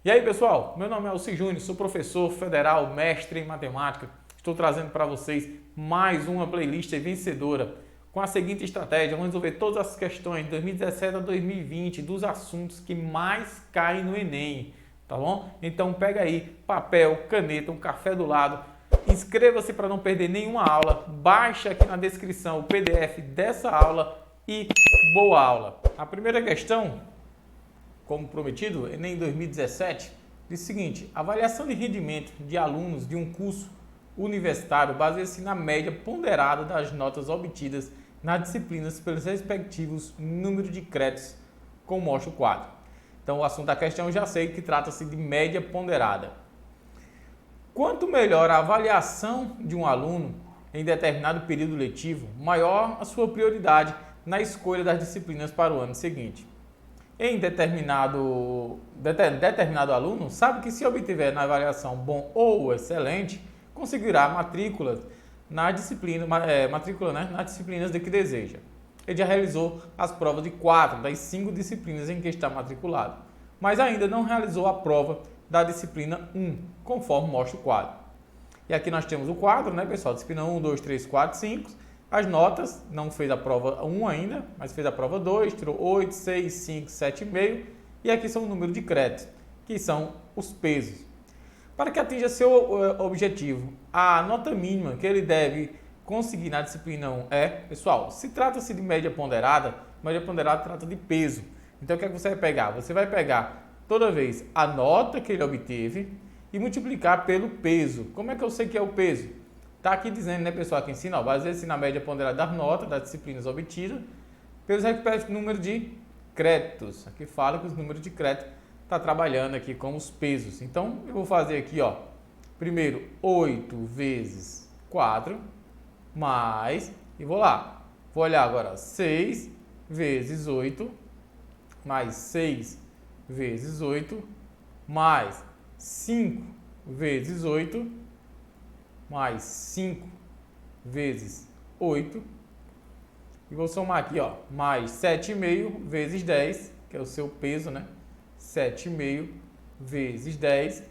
E aí, pessoal, meu nome é Alci Júnior, sou professor federal, mestre em matemática. Estou trazendo para vocês mais uma playlist vencedora com a seguinte estratégia. Vamos resolver todas as questões de 2017 a 2020 dos assuntos que mais caem no Enem, tá bom? Então pega aí papel, caneta, um café do lado. Inscreva-se para não perder nenhuma aula. Baixa aqui na descrição o PDF dessa aula e boa aula. A primeira questão, como prometido, Enem 2017, diz o seguinte: avaliação de rendimento de alunos de um curso universitário baseia-se na média ponderada das notas obtidas nas disciplinas pelos respectivos números de créditos, como mostra o quadro. Então, o assunto da questão eu já sei que trata-se de média ponderada. Quanto melhor a avaliação de um aluno em determinado período letivo, maior a sua prioridade na escolha das disciplinas para o ano seguinte. Em determinado aluno, sabe que se obtiver na avaliação bom ou excelente, conseguirá matrículas nas disciplinas de que deseja. Ele já realizou as provas de 4 das 5 disciplinas em que está matriculado, mas ainda não realizou a prova da disciplina 1, conforme mostra o quadro. E aqui nós temos o quadro, né, pessoal? Disciplina 1, 2, 3, 4, 5. As notas, não fez a prova 1 ainda, mas fez a prova 2, tirou 8, 6, 5, 7,5. E aqui são o número de créditos, que são os pesos. Para que atinja seu objetivo, a nota mínima que ele deve conseguir na disciplina 1 é, pessoal, se trata-se de média ponderada trata de peso. Então o que é que você vai pegar? Você vai pegar toda vez a nota que ele obteve e multiplicar pelo peso. Como é que eu sei que é o peso? Está aqui dizendo, né, pessoal, que ensina, baseia-se na média ponderada das notas das disciplinas obtidas pelos respectivos números de créditos. Aqui fala que os números de crédito está trabalhando aqui com os pesos. Então, eu vou fazer aqui, ó, primeiro 8 vezes 4, mais, e vou lá, vou olhar agora 6 vezes 8, mais 6 vezes 8, mais 5 vezes 8, mais 5 vezes 8, e vou somar aqui, ó, mais 7,5 vezes 10, que é o seu peso, né? 7,5 vezes 10,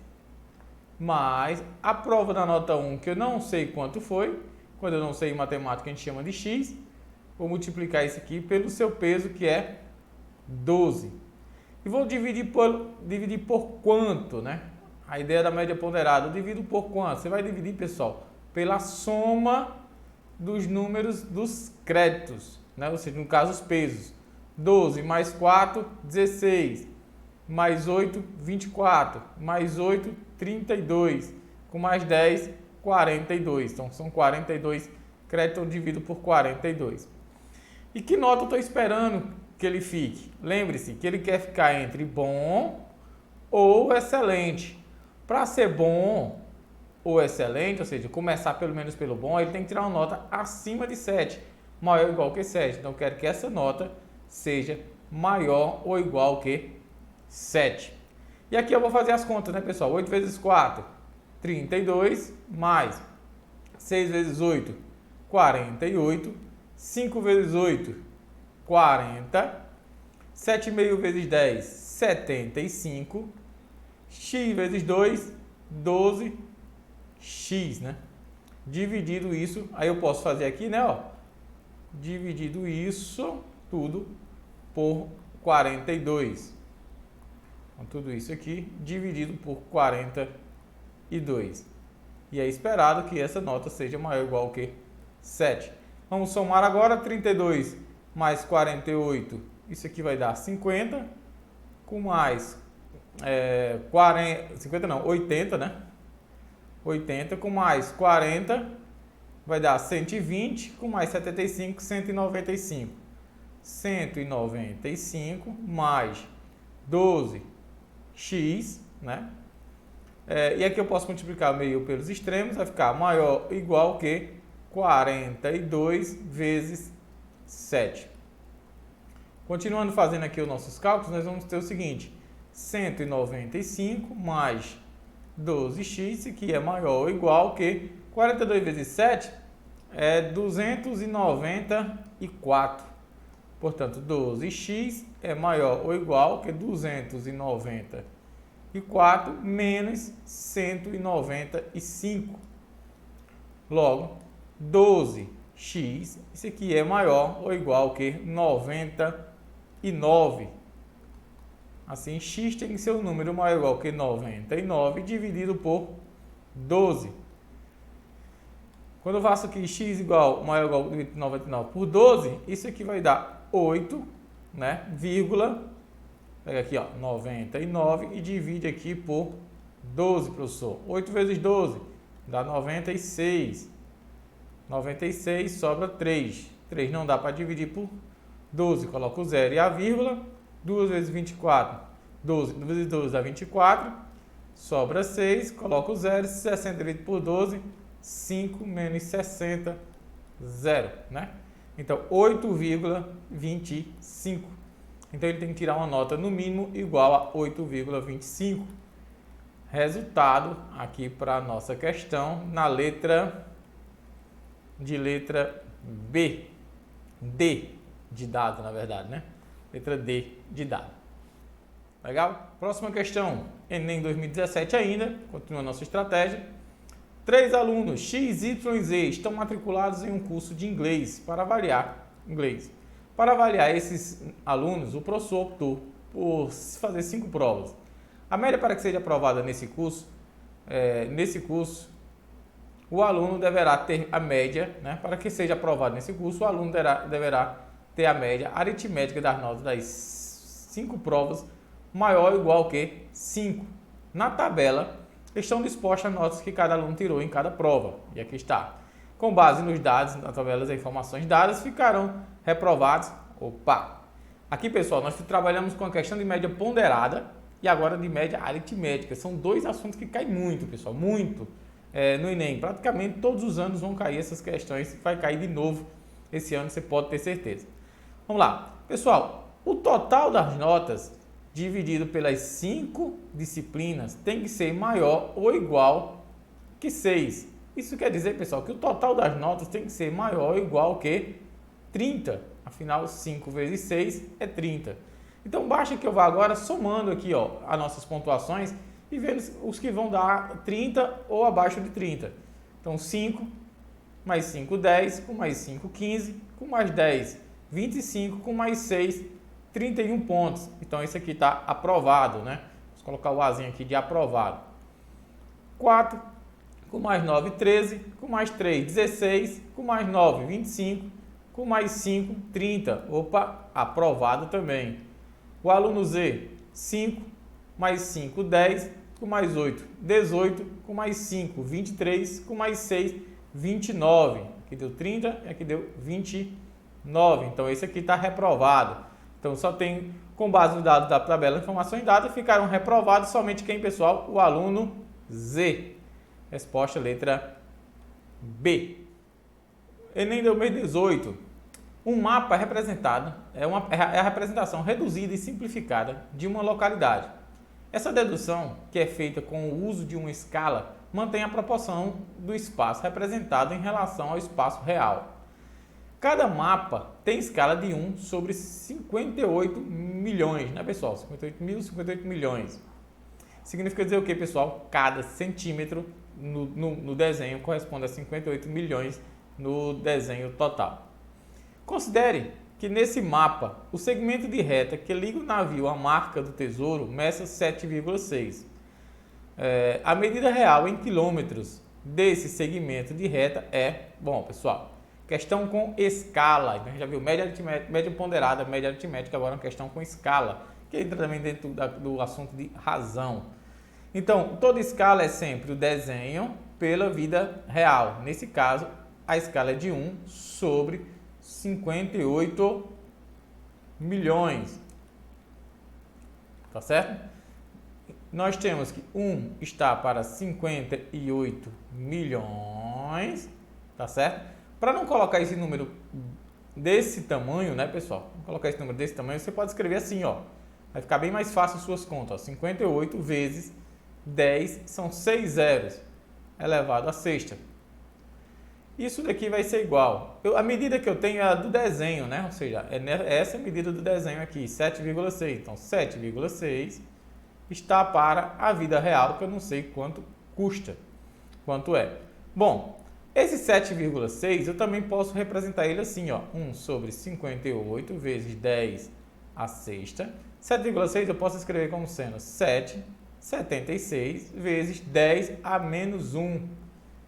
mais a prova da nota 1, que eu não sei quanto foi, quando eu não sei em matemática a gente chama de x, vou multiplicar isso aqui pelo seu peso, que é 12. E vou dividir por quanto, né? A ideia da média ponderada, eu divido por quanto? Você vai dividir, pessoal, pela soma dos números dos créditos, né? Ou seja, no caso, os pesos. 12 mais 4, 16. Mais 8, 24. Mais 8, 32. Com mais 10, 42. Então, são 42 créditos, eu divido por 42. E que nota eu estou esperando que ele fique? Lembre-se que ele quer ficar entre bom ou excelente. Para ser bom ou excelente, ou seja, começar pelo menos pelo bom, ele tem que tirar uma nota acima de 7, maior ou igual que 7. Então, eu quero que essa nota seja maior ou igual que 7. E aqui eu vou fazer as contas, né, pessoal? 8 vezes 4, 32, mais 6 vezes 8, 48, 5 vezes 8, 40, 7,5 vezes 10, 75, x vezes 2, 12x, né? Dividido isso, aí eu posso fazer aqui, né, ó, dividido isso tudo por 42. Então, tudo isso aqui dividido por 42. E é esperado que essa nota seja maior ou igual que 7. Vamos somar agora 32 mais 48. Isso aqui vai dar 50, com mais 80, né? 80 com mais 40 vai dar 120, com mais 75, 195. 195 mais 12x, né? E aqui eu posso multiplicar meio pelos extremos, vai ficar maior ou igual que 42 vezes 7. Continuando fazendo aqui os nossos cálculos, nós vamos ter o seguinte: 195 mais 12x, que é maior ou igual que 42 vezes 7 é 294. Portanto, 12x é maior ou igual que 294 menos 195. Logo, 12x, isso aqui é maior ou igual que 99. Assim, x tem que ser um número maior ou igual que 99 dividido por 12. Quando eu faço aqui x igual maior ou igual que 99 por 12, isso aqui vai dar 8, né, vírgula, pega aqui, ó, 99 e divide aqui por 12, professor. 8 vezes 12 dá 96. 96 sobra 3. 3 não dá para dividir por 12. Coloca o 0 e a vírgula. 2 vezes 24. 12 vezes 12 dá 24. Sobra 6. Coloca o 0. 60 dividido por 12. 5 menos 60. 0. Né? Então, 8,25. Então, ele tem que tirar uma nota no mínimo igual a 8,25. Resultado aqui para a nossa questão na letra B. D de dado, na verdade, né? Letra D de dado. Legal? Próxima questão, Enem 2017 ainda, continua a nossa estratégia. 3 alunos X, Y e Z estão matriculados em um curso de inglês para avaliar inglês. Para avaliar esses alunos, o professor optou por fazer 5 provas. A média para que seja aprovada nesse curso, o aluno deverá ter a média, né? Para que seja aprovado nesse curso, o aluno deverá ter a média aritmética das notas das 5 provas maior ou igual que 5. Na tabela estão dispostas as notas que cada aluno tirou em cada prova. E aqui está. Com base nos dados, na tabela das informações dadas, ficarão reprovados. Aqui, pessoal, nós trabalhamos com a questão de média ponderada e agora de média aritmética. São 2 assuntos que caem muito, pessoal, muito no Enem. Praticamente todos os anos vão cair essas questões. Vai cair de novo esse ano, você pode ter certeza. Vamos lá. Pessoal, o total das notas dividido pelas 5 disciplinas tem que ser maior ou igual que 6. Isso quer dizer, pessoal, que o total das notas tem que ser maior ou igual que 30. Afinal, 5 vezes 6 é 30. Então, basta que eu vá agora somando aqui, ó, as nossas pontuações e vendo os que vão dar 30 ou abaixo de 30. Então, 5, mais 5, 10, com mais 5, 15, com mais 10, 25, com mais 6, 31 pontos. Então, esse aqui está aprovado, né? Vamos colocar o Azinho aqui de aprovado. 4, com mais 9, 13, com mais 3, 16, com mais 9, 25, com mais 5, 30. Aprovado também. O aluno Z, 5, mais 5, 10, com mais 8, 18, com mais 5, 23, com mais 6, 29. Aqui deu 30 e aqui deu 29. Então, esse aqui está reprovado. Então, só tem, com base no dado da tabela de informações dadas, ficaram reprovados somente quem, pessoal? O aluno Z. Resposta, letra B. Enem 2018. Um mapa representado é a representação reduzida e simplificada de uma localidade. Essa dedução, que é feita com o uso de uma escala, mantém a proporção do espaço representado em relação ao espaço real. Cada mapa tem escala de 1 sobre 58 milhões, né, pessoal? 58 milhões. Significa dizer o que, pessoal? Cada centímetro no desenho corresponde a 58 milhões no desenho total. Considere que nesse mapa, o segmento de reta que liga o navio à marca do tesouro meça 7,6. A medida real em quilômetros desse segmento de reta é, bom, pessoal, questão com escala. Então, a gente já viu média ponderada, média aritmética, agora uma questão com escala, que entra também dentro do assunto de razão. Então, toda escala é sempre o desenho pela vida real. Nesse caso, a escala é de 1 sobre 58 milhões. Tá certo? Nós temos que 1 está para 58 milhões. Tá certo? Para não colocar esse número desse tamanho, né, pessoal? Não colocar esse número desse tamanho, você pode escrever assim, ó. Vai ficar bem mais fácil as suas contas. Ó. 58 vezes 10 são 6 zeros elevado à sexta. Isso daqui vai ser igual. A medida que eu tenho é a do desenho, né? Ou seja, essa é a medida do desenho aqui, 7,6. Então, 7,6 está para a vida real, que eu não sei quanto custa, quanto é. Bom, esse 7,6 eu também posso representar ele assim, ó, 1 sobre 58 vezes 10 a sexta. 7,6 eu posso escrever como sendo 7,76 vezes 10 a menos 1.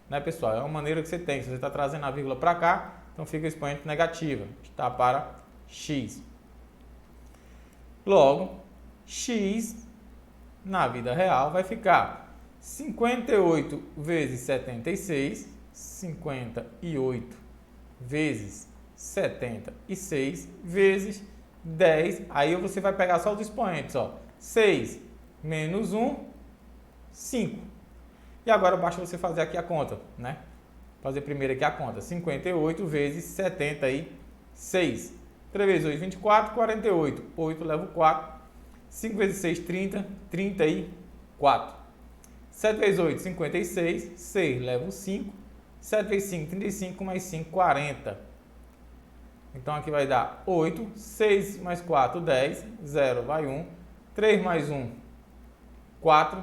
Né, pessoal? É uma maneira que você tem. Se você está trazendo a vírgula para cá, então fica o expoente negativo, está para x. Logo, x na vida real vai ficar 58 vezes 76, 58 vezes 76 vezes 10. Aí você vai pegar só os expoentes, ó. 6 menos 1, 5. E agora basta você fazer aqui a conta, né? Fazer primeiro aqui a conta. 58 vezes 76. 3 vezes 8, 24, 48. 8 leva o 4. 5 vezes 6, 30. 34. 7 vezes 8, 56. 6 leva o 5. 7 vezes 5, 35. Mais 5, 40. Então aqui vai dar 8. 6 mais 4, 10. 0 vai 1. 3 mais 1, 4.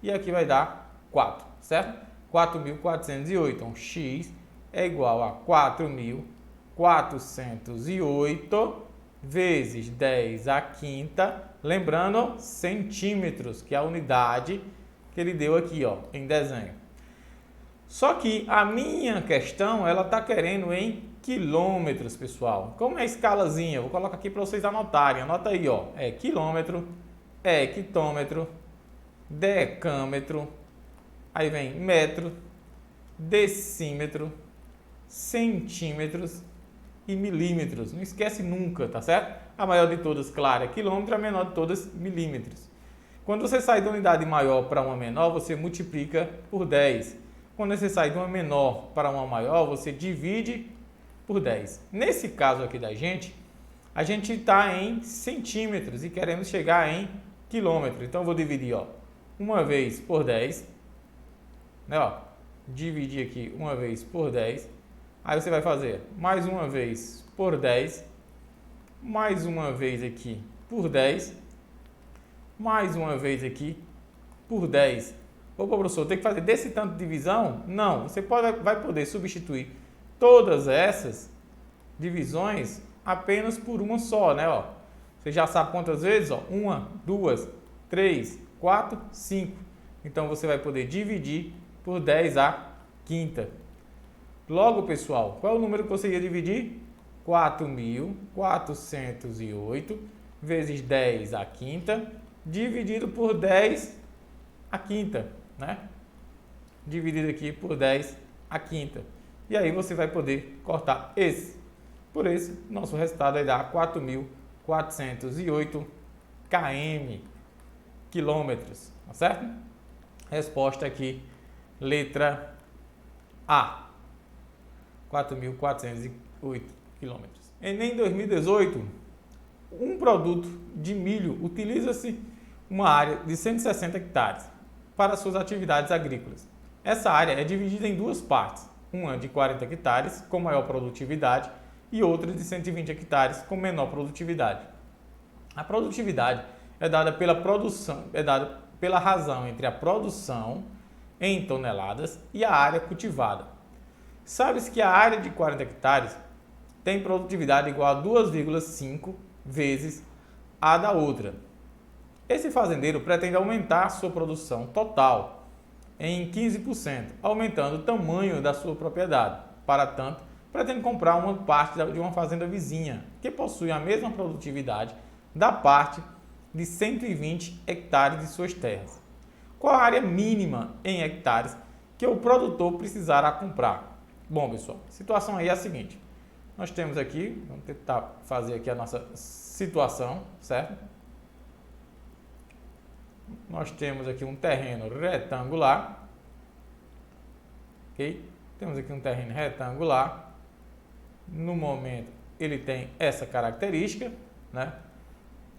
E aqui vai dar 4, certo? 4.408. Então, x é igual a 4.408 vezes 10 à quinta. Lembrando, centímetros, que é a unidade que ele deu aqui, ó, em desenho. Só que a minha questão, ela está querendo em quilômetros, pessoal. Como é a escalazinha? Vou colocar aqui para vocês anotarem. Anota aí, ó. É quilômetro, hectômetro, decâmetro, aí vem metro, decímetro, centímetros e milímetros. Não esquece nunca, tá certo? A maior de todas, claro, é quilômetro, a menor de todas, milímetros. Quando você sai da unidade maior para uma menor, você multiplica por 10. Quando você sai de uma menor para uma maior, você divide por 10. Nesse caso aqui da gente, a gente está em centímetros e queremos chegar em quilômetro. Então, eu vou dividir, ó, uma vez por 10, né, ó, dividir aqui uma vez por 10, aí você vai fazer mais uma vez por 10, mais uma vez aqui por 10, mais uma vez aqui por 10. Opa, professor, tem que fazer desse tanto de divisão? Não, você vai poder substituir todas essas divisões apenas por uma só, né, ó. Você já sabe quantas vezes, ó, 1, 2, 3, 4, 5. Então, você vai poder dividir por 10 à quinta. Logo, pessoal, qual é o número que você ia dividir? 4.408 vezes 10 à quinta, dividido por 10 à quinta, né? Dividido aqui por 10 à quinta. E aí você vai poder cortar esse por esse. Nosso resultado vai dar 4.408 km, quilômetros, tá certo? Resposta aqui, letra A, 4.408 quilômetros. Em 2018, um produto de milho utiliza-se uma área de 160 hectares para suas atividades agrícolas. Essa área é dividida em duas partes, uma de 40 hectares com maior produtividade e outra de 120 hectares com menor produtividade. A produtividade é dada pela razão entre a produção em toneladas e a área cultivada. Sabe-se que a área de 40 hectares tem produtividade igual a 2,5 vezes a da outra. Esse fazendeiro pretende aumentar sua produção total em 15%, aumentando o tamanho da sua propriedade. Para tanto, pretende comprar uma parte de uma fazenda vizinha, que possui a mesma produtividade da parte de 120 hectares de suas terras. Qual a área mínima em hectares que o produtor precisará comprar? Bom, pessoal, a situação aí é a seguinte. Nós temos aqui, vamos tentar fazer aqui a nossa situação, certo? Nós temos aqui um terreno retangular, ok? Temos aqui um terreno retangular. No momento, ele tem essa característica, né?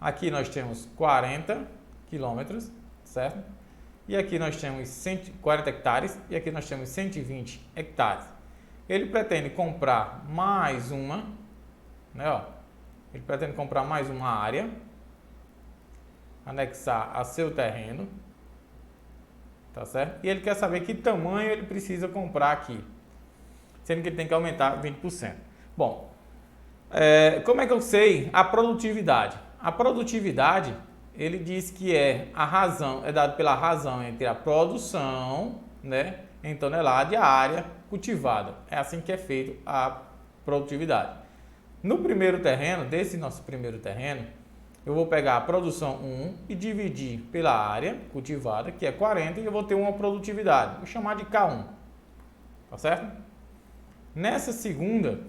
Aqui nós temos 40 quilômetros, certo? E aqui nós temos 140 hectares e aqui nós temos 120 hectares. Ele pretende comprar mais uma, né, ó, ele pretende comprar mais uma área anexar a seu terreno, tá certo? E ele quer saber que tamanho ele precisa comprar aqui, sendo que ele tem que aumentar 20%. Bom, como é que eu sei a produtividade? A produtividade, ele diz que é dado pela razão entre a produção, né, em tonelada e a área cultivada. É assim que é feito a produtividade. No primeiro terreno, desse nosso primeiro terreno, eu vou pegar a produção 1 e dividir pela área cultivada, que é 40, e eu vou ter uma produtividade. Vou chamar de K1. Tá certo? Nessa segunda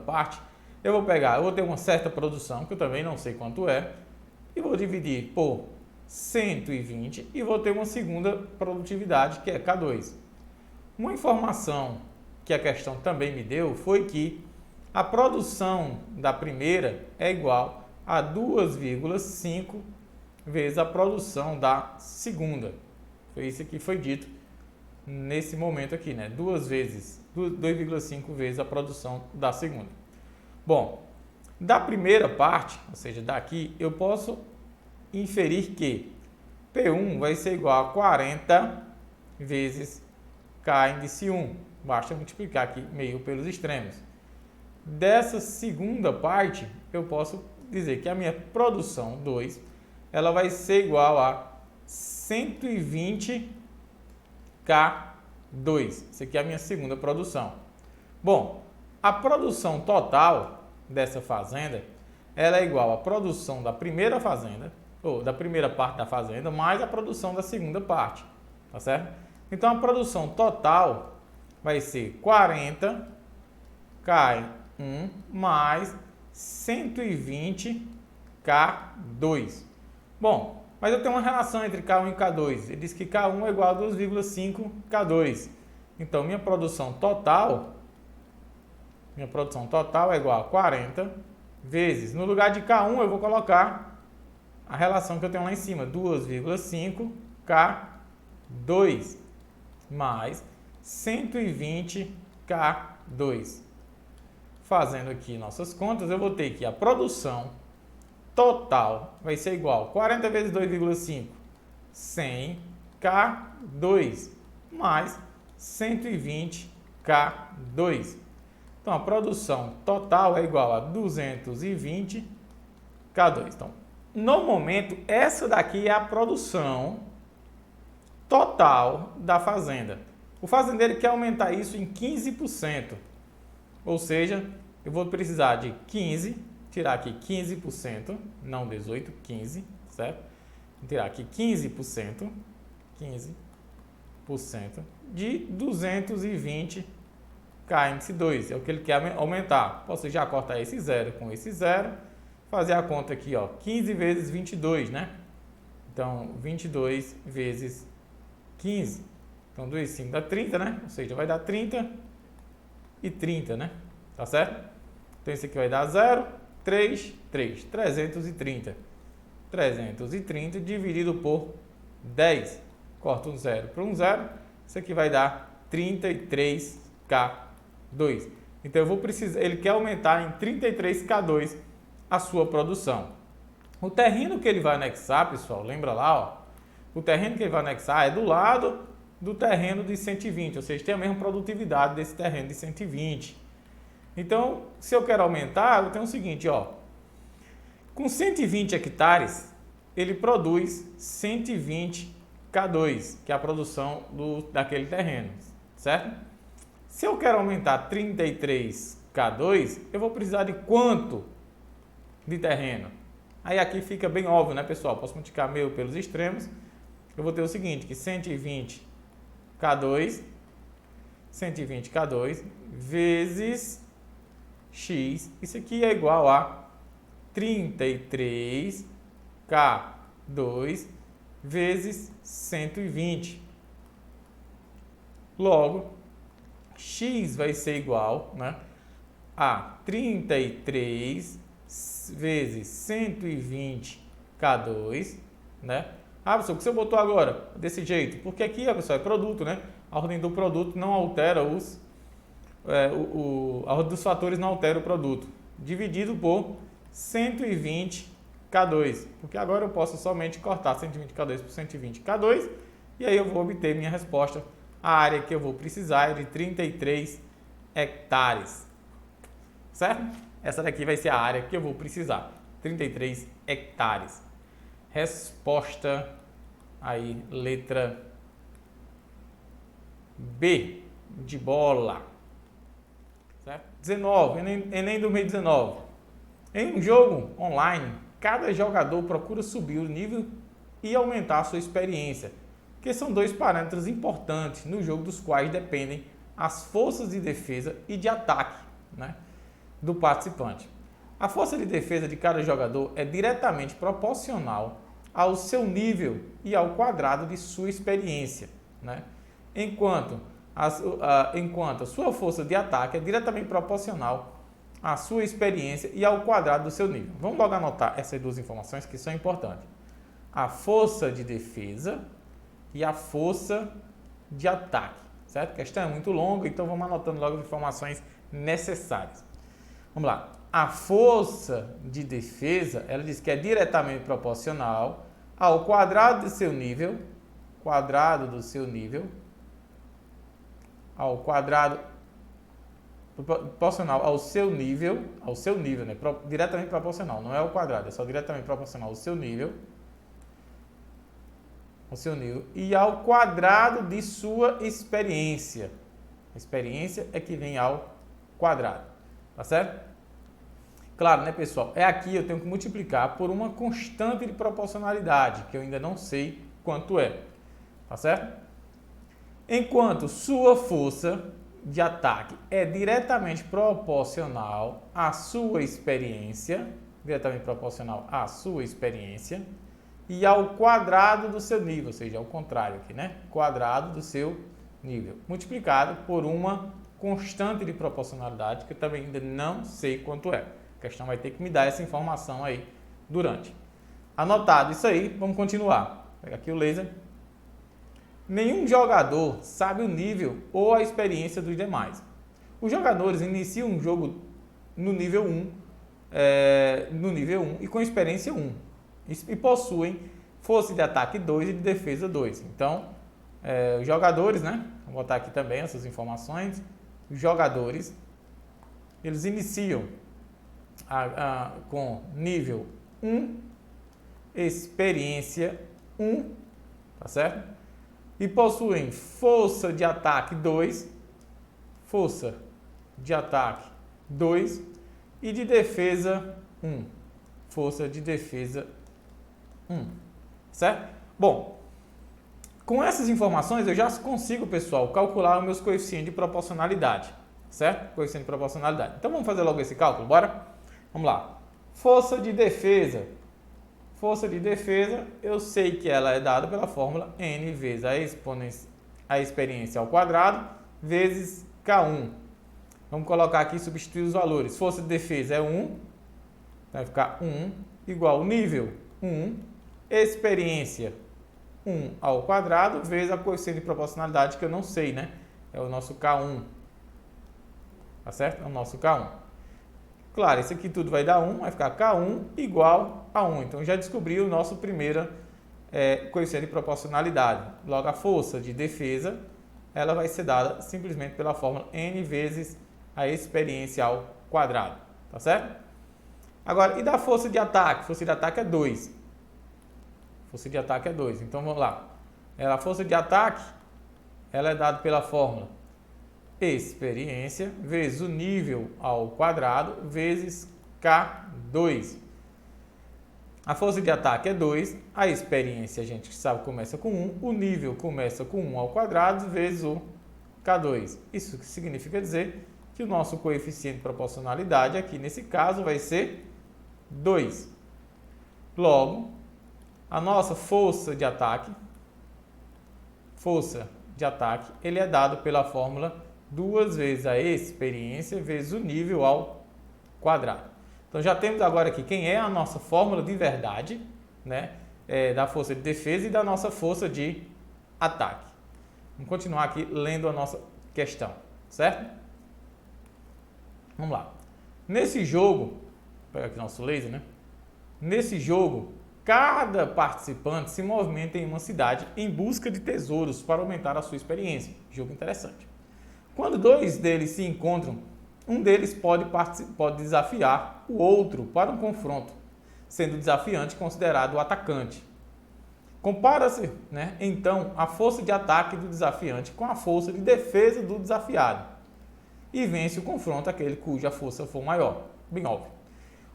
parte, eu vou ter uma certa produção, que eu também não sei quanto é, e vou dividir por 120 e vou ter uma segunda produtividade, que é K2. Uma informação que a questão também me deu foi que a produção da primeira é igual a 2,5 vezes a produção da segunda. Foi isso que foi dito nesse momento aqui, né? 2,5 vezes a produção da segunda. Bom, da primeira parte, ou seja, daqui, eu posso inferir que P1 vai ser igual a 40 vezes K índice 1. Basta multiplicar aqui meio pelos extremos. Dessa segunda parte, eu posso dizer que a minha produção 2, ela vai ser igual a 120 K2. Isso aqui é a minha segunda produção. Bom, a produção total dessa fazenda, ela é igual à produção da primeira fazenda, ou da primeira parte da fazenda, mais a produção da segunda parte, tá certo? Então, a produção total vai ser 40 K1 mais 120 K2. Bom, mas eu tenho uma relação entre K1 e K2. Ele diz que K1 é igual a 2,5 K2. Então, minha produção total é igual a 40 vezes. No lugar de K1, eu vou colocar a relação que eu tenho lá em cima, 2,5 K2 mais 120 K2. Fazendo aqui nossas contas, eu vou ter que a produção total vai ser igual a 40 vezes 2,5, 100 K2 mais 120 K2. Então, a produção total é igual a 220 K2. Então, no momento, essa daqui é a produção total da fazenda. O fazendeiro quer aumentar isso em 15%. Ou seja, eu vou precisar de 15, tirar aqui 15%, não 18, 15, certo? Vou tirar aqui 15% de 220 K índice 2, é o que ele quer aumentar. Posso já cortar esse zero com esse zero, fazer a conta aqui, ó, 15 vezes 22, né? Então, 22 vezes 15. Então, 2,5 dá 30, né? Ou seja, vai dar 30 e 30, né? Tá certo? Então, esse aqui vai dar 0, 3, 3. 330. 330 dividido por 10. Corta um zero para um zero. Isso aqui vai dar 33K2. Então, eu vou precisar... Ele quer aumentar em 33K2 a sua produção. O terreno que ele vai anexar, pessoal, lembra lá, ó. O terreno que ele vai anexar é do lado do terreno de 120, ou seja, tem a mesma produtividade desse terreno de 120. Então, se eu quero aumentar, eu tenho o seguinte, ó. Com 120 hectares, ele produz 120 K2, que é a produção daquele terreno, certo? Se eu quero aumentar 33 K2, eu vou precisar de quanto de terreno? Aí aqui fica bem óbvio, né, pessoal? Posso multiplicar meio pelos extremos. Eu vou ter o seguinte, que 120 K2 vezes X, isso aqui é igual a 33 K2 vezes 120. Logo, X vai ser igual, né, a 33 vezes 120 K2, né? Ah, pessoal, o que você botou agora? Desse jeito. Porque aqui, pessoal, é produto, né? A ordem do produto não altera a ordem dos fatores não altera o produto. Dividido por 120 K2, porque agora eu posso somente cortar 120K2 por 120K2 e aí eu vou obter minha resposta. A área que eu vou precisar é de 33 hectares, certo? Essa daqui vai ser a área que eu vou precisar, 33 hectares. Resposta aí, letra B de bola. Certo? 19, Enem 2019. Em um jogo online, cada jogador procura subir o nível e aumentar a sua experiência, que são dois parâmetros importantes no jogo dos quais dependem as forças de defesa e de ataque, né, do participante. A força de defesa de cada jogador é diretamente proporcional ao seu nível e ao quadrado de sua experiência, né? Enquanto a sua força de ataque é diretamente proporcional à sua experiência e ao quadrado do seu nível. Vamos logo anotar essas duas informações que são importantes. A força de defesa e a força de ataque, certo? A questão é muito longa, então vamos anotando logo as informações necessárias. Vamos lá. A força de defesa, ela diz que é diretamente proporcional ao quadrado do seu nível, ao quadrado proporcional ao seu nível, né? Diretamente proporcional, não é ao quadrado, é só diretamente proporcional ao seu nível, e ao quadrado de sua experiência. A experiência é que vem ao quadrado, tá certo? Claro, né, pessoal? É aqui eu tenho que multiplicar por uma constante de proporcionalidade, que eu ainda não sei quanto é, tá certo? Enquanto sua força de ataque é diretamente proporcional à sua experiência, e ao quadrado do seu nível, ou seja, ao contrário aqui, né? Quadrado do seu nível, multiplicado por uma constante de proporcionalidade, que eu também ainda não sei quanto é. A questão vai ter que me dar essa informação aí durante. Anotado isso aí, vamos continuar. Vou pegar aqui o laser. Nenhum jogador sabe o nível ou a experiência dos demais. Os jogadores iniciam um jogo no nível 1, e com experiência 1. E possuem força de ataque 2 e de defesa 2. Então, os jogadores, né? Vou botar aqui também essas informações. Os jogadores, eles iniciam com nível 1, experiência 1, tá certo? E possuem força de ataque 2 e de defesa 1, força de defesa 1, certo? Bom, com essas informações eu já consigo, pessoal, calcular os meus coeficientes de proporcionalidade, certo? Coeficiente de proporcionalidade. Então vamos fazer logo esse cálculo, bora? Vamos lá. Força de defesa. Força de defesa, eu sei que ela é dada pela fórmula N vezes a experiência ao quadrado vezes K1. Vamos colocar aqui e substituir os valores. Força de defesa é 1, vai ficar 1 igual nível 1, experiência 1 ao quadrado vezes a coeficiente de proporcionalidade que eu não sei, né? É o nosso K1. Tá certo? É o nosso K1. Claro, isso aqui tudo vai dar 1, vai ficar K1 igual a 1. Então, já descobri o nosso primeiro coeficiente de proporcionalidade. Logo, a força de defesa, ela vai ser dada simplesmente pela fórmula N vezes a experiência ao quadrado. Tá certo? Agora, e da força de ataque? Força de ataque é 2. Força de ataque é 2. Então, vamos lá. A força de ataque, ela é dada pela fórmula experiência vezes o nível ao quadrado vezes K2. A força de ataque é 2, a experiência a gente sabe começa com 1, o nível começa com 1 ao quadrado vezes o K2. Isso significa dizer que o nosso coeficiente de proporcionalidade aqui nesse caso vai ser 2. Logo, a nossa força de ataque, ele é dado pela fórmula 2 vezes a experiência vezes o nível ao quadrado. Então, já temos agora aqui quem é a nossa fórmula de verdade, né? Da força de defesa e da nossa força de ataque. Vamos continuar aqui lendo a nossa questão, certo? Vamos lá. Nesse jogo, vou pegar aqui nosso laser, né? Nesse jogo, cada participante se movimenta em uma cidade em busca de tesouros para aumentar a sua experiência. Jogo interessante. Quando dois deles se encontram, um deles pode desafiar o outro para um confronto, sendo o desafiante considerado o atacante. Compara-se, então, a força de ataque do desafiante com a força de defesa do desafiado e vence o confronto aquele cuja força for maior. Bem óbvio.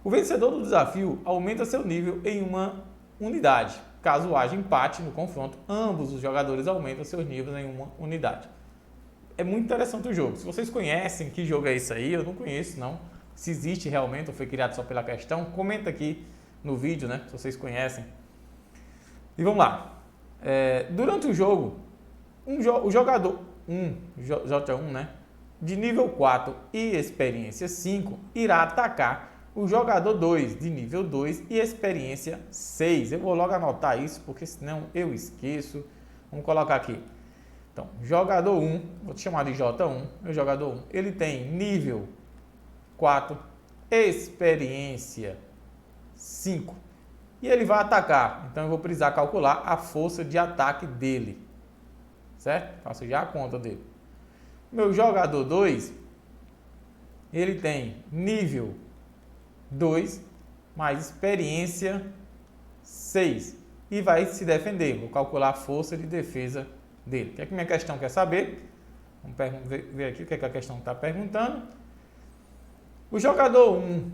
O vencedor do desafio aumenta seu nível em uma unidade. Caso haja empate no confronto, ambos os jogadores aumentam seus níveis em uma unidade. É muito interessante o jogo. Se vocês conhecem que jogo é isso aí, eu não conheço, não. Se existe realmente ou foi criado só pela questão, comenta aqui no vídeo, se vocês conhecem. E vamos lá. Durante o jogo, o jogador J1, de nível 4 e experiência 5, irá atacar o jogador 2, de nível 2 e experiência 6. Eu vou logo anotar isso, porque senão eu esqueço. Vamos colocar aqui. Então, jogador 1, vou te chamar de J1, o jogador 1, ele tem nível 4, experiência 5. E ele vai atacar, então eu vou precisar calcular a força de ataque dele, certo? Faço já a conta dele. Meu jogador 2, ele tem nível 2 mais experiência 6 e vai se defender. Vou calcular a força de defesa dele. O que é que minha questão quer saber? Vamos ver aqui o que é que a questão está perguntando. O jogador 1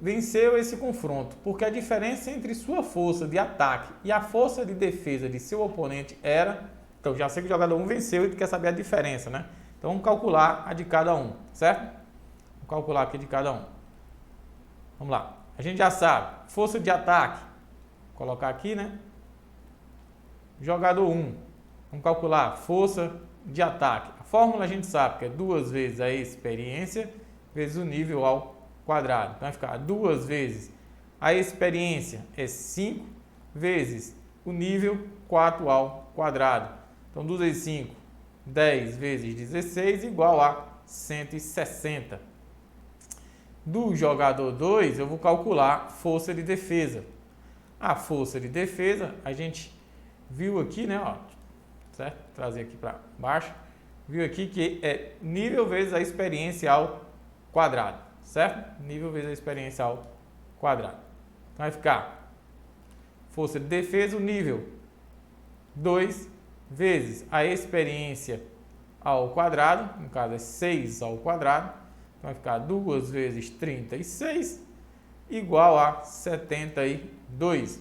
venceu esse confronto, porque a diferença entre sua força de ataque e a força de defesa de seu oponente era... Então, já sei que o jogador 1 venceu e quer saber a diferença, Então, vamos calcular a de cada um, certo? Vamos calcular aqui de cada um. Vamos lá. A gente já sabe, força de ataque. Vou colocar aqui, Jogador 1. Vamos calcular força de ataque. A fórmula a gente sabe que é 2 vezes a experiência vezes o nível ao quadrado. Então vai ficar 2 vezes a experiência é 5 vezes o nível 4 ao quadrado. Então 2 vezes 5, 10 vezes 16 igual a 160. Do jogador 2 eu vou calcular força de defesa. A força de defesa a gente viu aqui, certo? Trazer aqui para baixo. Viu aqui que é nível vezes a experiência ao quadrado, certo? Nível vezes a experiência ao quadrado. Então vai ficar força de defesa, o nível 2 vezes a experiência ao quadrado, no caso é 6 ao quadrado. Então vai ficar 2 vezes 36 igual a 72.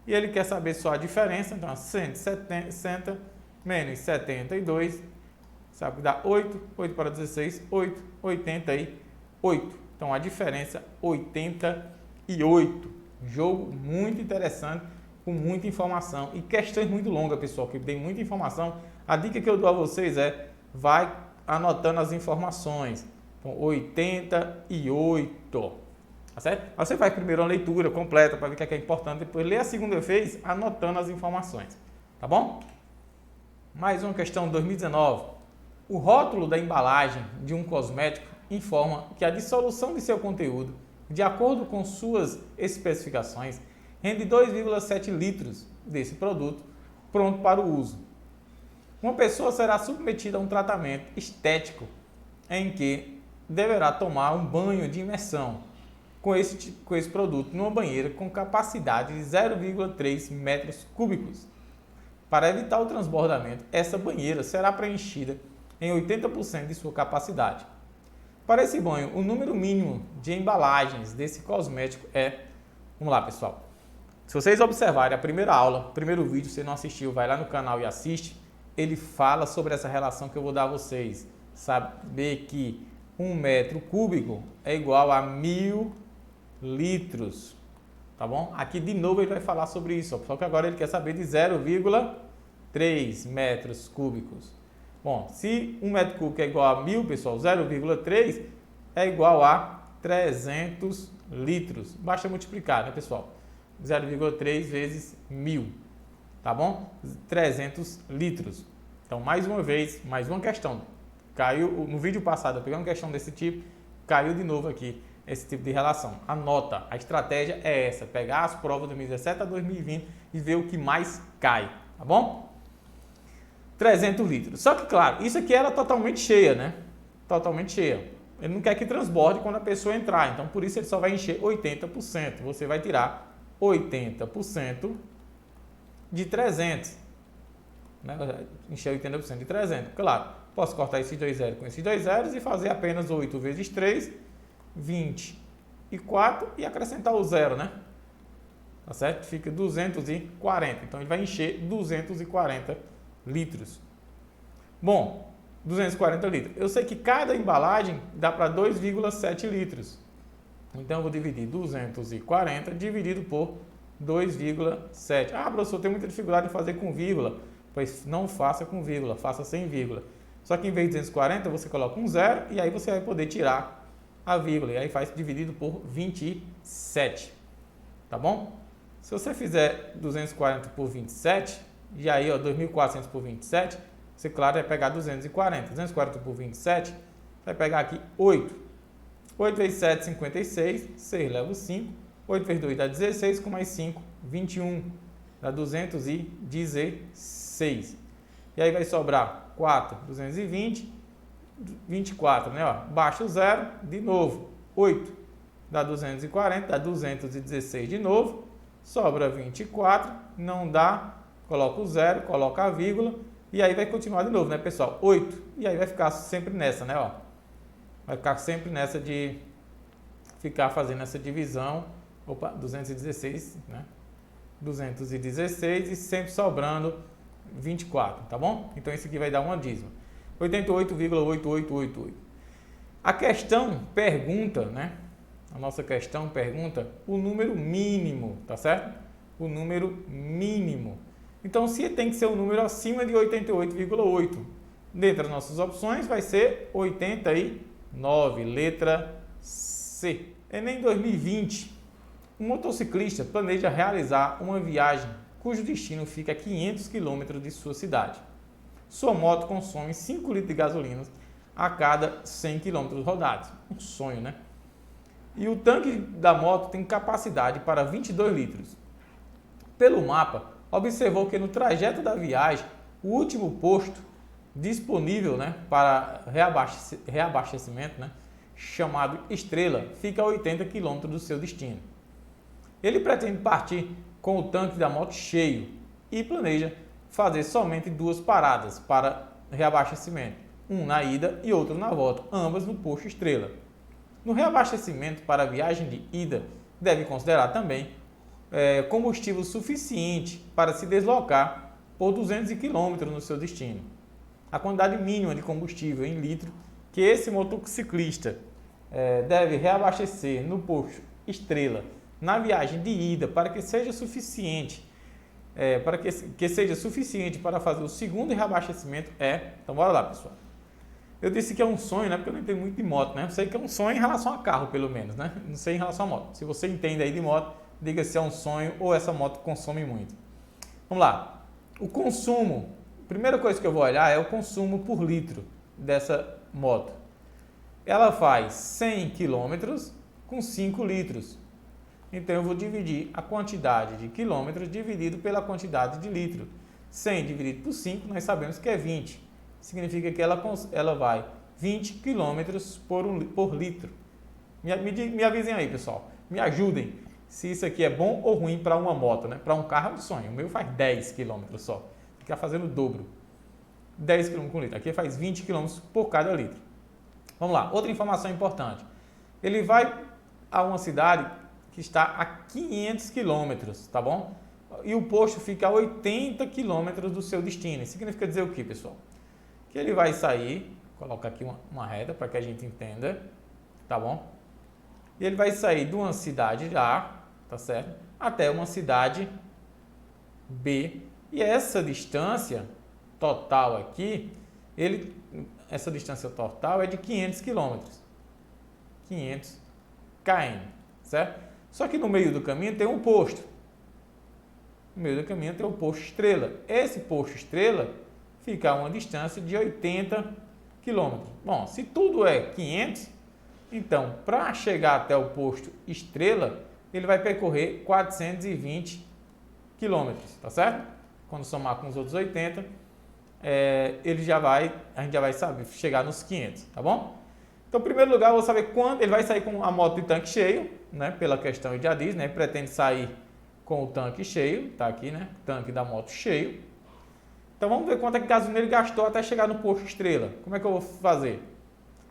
E ele quer saber só a diferença, então 160 menos 72, sabe que dá 8, 8 para 16, 8, 88. Então a diferença é 88. Jogo muito interessante, com muita informação e questões muito longas, pessoal, que tem muita informação. A dica que eu dou a vocês é, vai anotando as informações. Então 88. Tá certo? Aí você faz primeiro uma leitura completa para ver o que é importante, depois lê a segunda vez anotando as informações. Tá bom? Mais uma questão de 2019. O rótulo da embalagem de um cosmético informa que a dissolução de seu conteúdo, de acordo com suas especificações, rende 2,7 litros desse produto pronto para o uso. Uma pessoa será submetida a um tratamento estético em que deverá tomar um banho de imersão com esse produto numa banheira com capacidade de 0,3 metros cúbicos. Para evitar o transbordamento, essa banheira será preenchida em 80% de sua capacidade. Para esse banho, o número mínimo de embalagens desse cosmético é... Vamos lá, pessoal. Se vocês observarem a primeira aula, o primeiro vídeo, se você não assistiu, vai lá no canal e assiste. Ele fala sobre essa relação que eu vou dar a vocês. Saber que 1 metro cúbico é igual a 1000 litros. Tá bom? Aqui de novo ele vai falar sobre isso, só que agora ele quer saber de 0,3 metros cúbicos. Bom, se 1 metro cúbico é igual a 1000, pessoal, 0,3 é igual a 300 litros. Basta multiplicar, pessoal? 0,3 vezes 1000, tá bom? 300 litros. Então, mais uma vez, mais uma questão. Caiu no vídeo passado, eu peguei uma questão desse tipo, caiu de novo aqui esse tipo de relação. Anota, a estratégia é essa, pegar as provas de 2017 a 2020 e ver o que mais cai, tá bom? 300 litros. Só que, claro, isso aqui era totalmente cheia, né? Totalmente cheia. Ele não quer que transborde quando a pessoa entrar, então por isso ele só vai encher 80%. Você vai tirar 80% de 300. Né? Encher 80% de 300. Claro, posso cortar esses dois zeros com esses dois zeros e fazer apenas 8 vezes 3, 24 e acrescentar o zero, né? Tá certo? Fica 240. Então ele vai encher 240 litros. Bom, 240 litros. Eu sei que cada embalagem dá para 2,7 litros. Então eu vou dividir 240 dividido por 2,7. Ah, professor, eu tenho muita dificuldade em fazer com vírgula. Pois não faça com vírgula, faça sem vírgula. Só que em vez de 240 você coloca um zero e aí você vai poder tirar a vírgula. E aí faz dividido por 27. Tá bom? Se você fizer 240 por 27, e aí, ó, 2.400 por 27, você, claro, vai pegar 240. 240 por 27, vai pegar aqui 8. 8 vezes 7, 56. 6 leva o 5. 8 vezes 2 dá 16, com mais 5, 21. Dá 216. E aí vai sobrar 4, 220, 24, né? Ó, baixa o zero, de novo. 8 dá 240, dá 216 de novo. Sobra 24, não dá, coloca o zero, coloca a vírgula e aí vai continuar de novo, né, pessoal? 8, e aí vai ficar sempre nessa, né, ó. Vai ficar sempre nessa de ficar fazendo essa divisão. Opa, 216, né? 216 e sempre sobrando 24, tá bom? Então isso aqui vai dar uma dízima. 88,8888. A questão pergunta, né? A nossa questão pergunta o número mínimo, tá certo? O número mínimo. Então, se tem que ser um número acima de 88,8, dentre as nossas opções vai ser 89, letra C. Enem 2020. Um motociclista planeja realizar uma viagem cujo destino fica a 500 km de sua cidade. Sua moto consome 5 litros de gasolina a cada 100 km rodados. Um sonho, né? E o tanque da moto tem capacidade para 22 litros. Pelo mapa, observou que no trajeto da viagem, o último posto disponível, né, para reabastecimento, né, chamado Estrela, fica a 80 km do seu destino. Ele pretende partir com o tanque da moto cheio e planeja fazer somente 2 paradas para reabastecimento, um na ida e outro na volta, ambas no posto Estrela. No reabastecimento para a viagem de ida, deve considerar também combustível suficiente para se deslocar por 200 km no seu destino. A quantidade mínima de combustível em litro que esse motociclista deve reabastecer no posto Estrela na viagem de ida para que seja suficiente para fazer o segundo reabastecimento então bora lá, pessoal. Eu disse que é um sonho, né? Porque eu não entendo muito de moto, né? Eu sei que é um sonho em relação a carro, pelo menos, né? Não sei em relação a moto. Se você entende aí de moto, diga se é um sonho ou essa moto consome muito. Vamos lá. O consumo. Primeira coisa que eu vou olhar é o consumo por litro dessa moto. Ela faz 100 km com 5 litros. Então eu vou dividir a quantidade de quilômetros dividido pela quantidade de litro. 100 dividido por 5, nós sabemos que é 20. Significa que ela vai 20 km por litro. Me avisem aí, pessoal. Me ajudem se isso aqui é bom ou ruim para uma moto, né? Para um carro de sonho. O meu faz 10 km só. Fica fazendo o dobro. 10 km por litro. Aqui faz 20 km por cada litro. Vamos lá. Outra informação importante. Ele vai a uma cidade que está a 500 km, tá bom? E o posto fica a 80 km do seu destino. Isso significa dizer o que, pessoal? Que ele vai sair, colocar aqui uma reta para que a gente entenda, tá bom? E ele vai sair de uma cidade A, tá certo? Até uma cidade B. E essa distância total aqui, essa distância total é de 500 km. 500 km, certo? Só que no meio do caminho tem um posto. No meio do caminho tem o posto Estrela. Esse posto Estrela fica a uma distância de 80 km. Bom, se tudo é 500, Então, para chegar até o posto Estrela, ele vai percorrer 420 quilômetros, tá certo? Quando somar com os outros 80, a gente já vai saber chegar nos 500, tá bom? Então, em primeiro lugar, eu vou saber quando ele vai sair com a moto de tanque cheio, né? Pela questão ele já diz, né? Pretende sair com o tanque cheio, tá aqui, né? Tanque da moto cheio. Então, vamos ver quanto é que gasolina ele gastou até chegar no posto Estrela. Como é que eu vou fazer?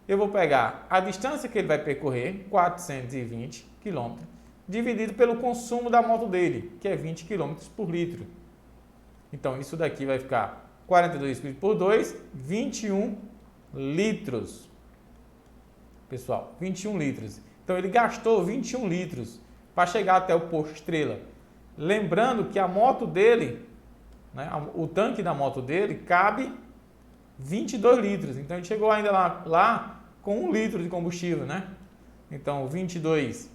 Eu vou pegar a distância que ele vai percorrer, 420 km, dividido pelo consumo da moto dele, que é 20 km por litro. Então, isso daqui vai ficar 42 dividido por 2, 21 litros. Pessoal, 21 litros. Então, ele gastou 21 litros para chegar até o posto Estrela. Lembrando que a moto dele, né, o tanque da moto dele, cabe 22 litros. Então, ele chegou ainda lá com 1 litro de combustível, né? Então, 22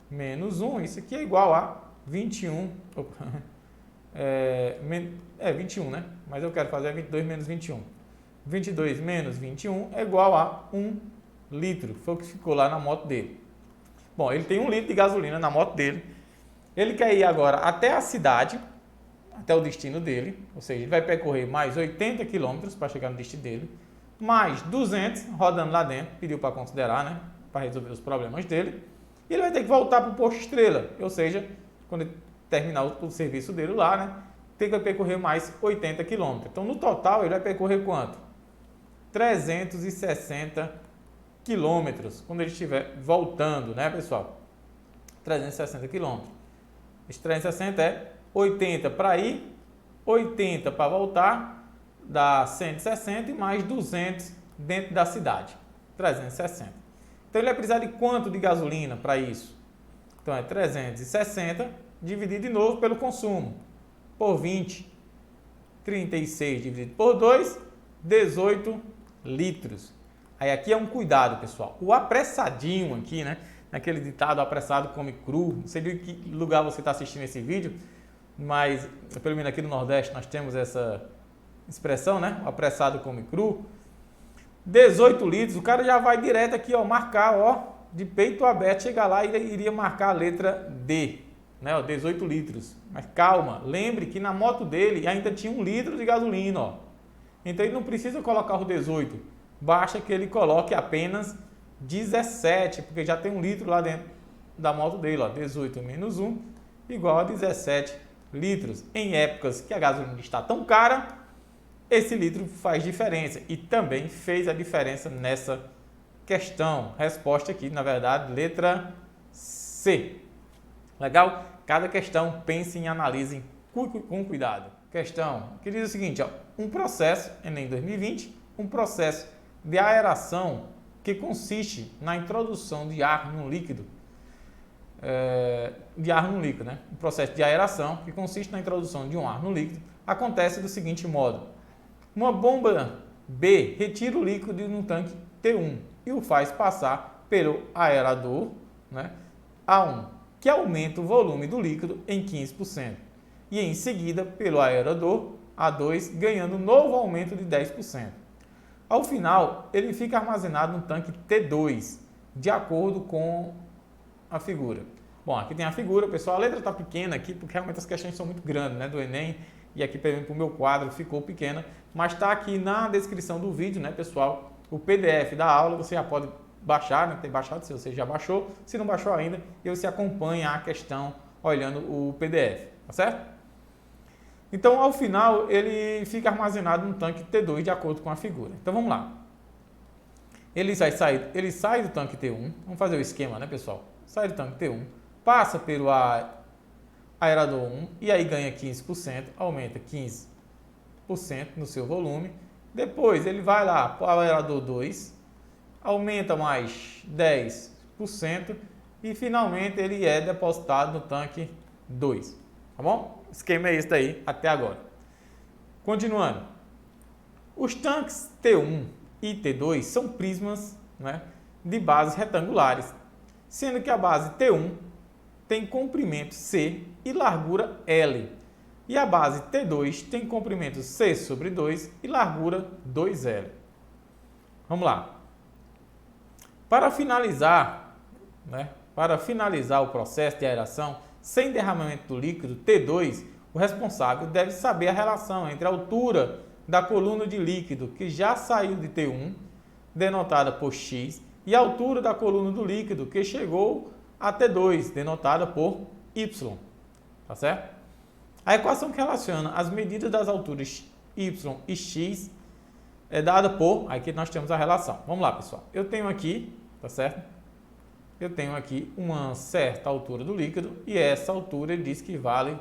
menos 1, isso aqui é igual a 21. 21, né? Mas eu quero fazer 22 menos 21. 22 menos 21 é igual a 1 litro. Foi o que ficou lá na moto dele. Bom, ele tem 1 litro de gasolina na moto dele. Ele quer ir agora até a cidade, até o destino dele. Ou seja, ele vai percorrer mais 80 quilômetros para chegar no destino dele. Mais 200 rodando lá dentro. Pediu para considerar, né? Para resolver os problemas dele. E ele vai ter que voltar para o posto Estrela. Ou seja, quando ele terminar o serviço dele lá, né? Tem que percorrer mais 80 quilômetros. Então, no total, ele vai percorrer quanto? 360 quilômetros, quando ele estiver voltando, né, pessoal? 360 quilômetros. Esse 360 é 80 para ir, 80 para voltar, dá 160 e mais 200 dentro da cidade. 360. Então, ele vai precisar de quanto de gasolina para isso? Então, é 360 dividido de novo pelo consumo, por 20. 36 dividido por 2, 18 litros. Aí aqui é um cuidado, pessoal. O apressadinho aqui, né? Naquele ditado, apressado come cru. Não sei de que lugar você está assistindo esse vídeo, mas pelo menos aqui no Nordeste nós temos essa expressão, né? O apressado come cru. 18 litros, o cara já vai direto aqui, ó, marcar, ó, de peito aberto, chegar lá e iria marcar a letra D, né? Ó, 18 litros. Mas calma, lembre que na moto dele ainda tinha 1 litro de gasolina, ó. Então ele não precisa colocar o 18, basta que ele coloque apenas 17, porque já tem 1 litro lá dentro da moto dele, ó. 18 menos 1 igual a 17 litros. Em épocas que a gasolina está tão cara, esse litro faz diferença e também fez a diferença nessa questão. Resposta aqui, na verdade, letra C. Legal? Cada questão pense e analise com cuidado. Questão que diz o seguinte, ó, um processo, Enem 2020, um processo de aeração que consiste na introdução de ar no líquido, né? Um processo de aeração que consiste na introdução de um ar no líquido acontece do seguinte modo: uma bomba B retira o líquido de um tanque T1 e o faz passar pelo aerador, né, A1, que aumenta o volume do líquido em 15%, e em seguida pelo aerador A2, ganhando um novo aumento de 10%. Ao final, ele fica armazenado no tanque T2, de acordo com a figura. Bom, aqui tem a figura, pessoal, a letra está pequena aqui, porque realmente as questões são muito grandes, né, do Enem, e aqui, por exemplo, o meu quadro ficou pequena, mas está aqui na descrição do vídeo, né, pessoal, o PDF da aula, você já pode baixar, né, ter baixado, se você já baixou, se não baixou ainda, e você acompanha a questão olhando o PDF, tá certo? Então, ao final, ele fica armazenado no tanque T2, de acordo com a figura. Então, vamos lá. Ele sai do tanque T1, vamos fazer o esquema, né, pessoal? Sai do tanque T1, passa pelo aerador 1 e aí ganha 15%, aumenta 15% no seu volume. Depois, ele vai lá para o aerador 2, aumenta mais 10% e, finalmente, ele é depositado no tanque 2. Tá bom? O esquema é esse daí até agora. Continuando. Os tanques T1 e T2 são prismas, né, de bases retangulares, sendo que a base T1 tem comprimento C e largura L, e a base T2 tem comprimento C sobre 2 e largura 2L. Vamos lá. Para finalizar, o processo de aeração sem derramamento do líquido T2, o responsável deve saber a relação entre a altura da coluna de líquido que já saiu de T1, denotada por X, e a altura da coluna do líquido que chegou a T2, denotada por Y. Tá certo? A equação que relaciona as medidas das alturas Y e X é dada por... Aqui nós temos a relação. Vamos lá, pessoal. Eu tenho aqui, tá certo? Eu tenho aqui uma certa altura do líquido e essa altura ele diz que vale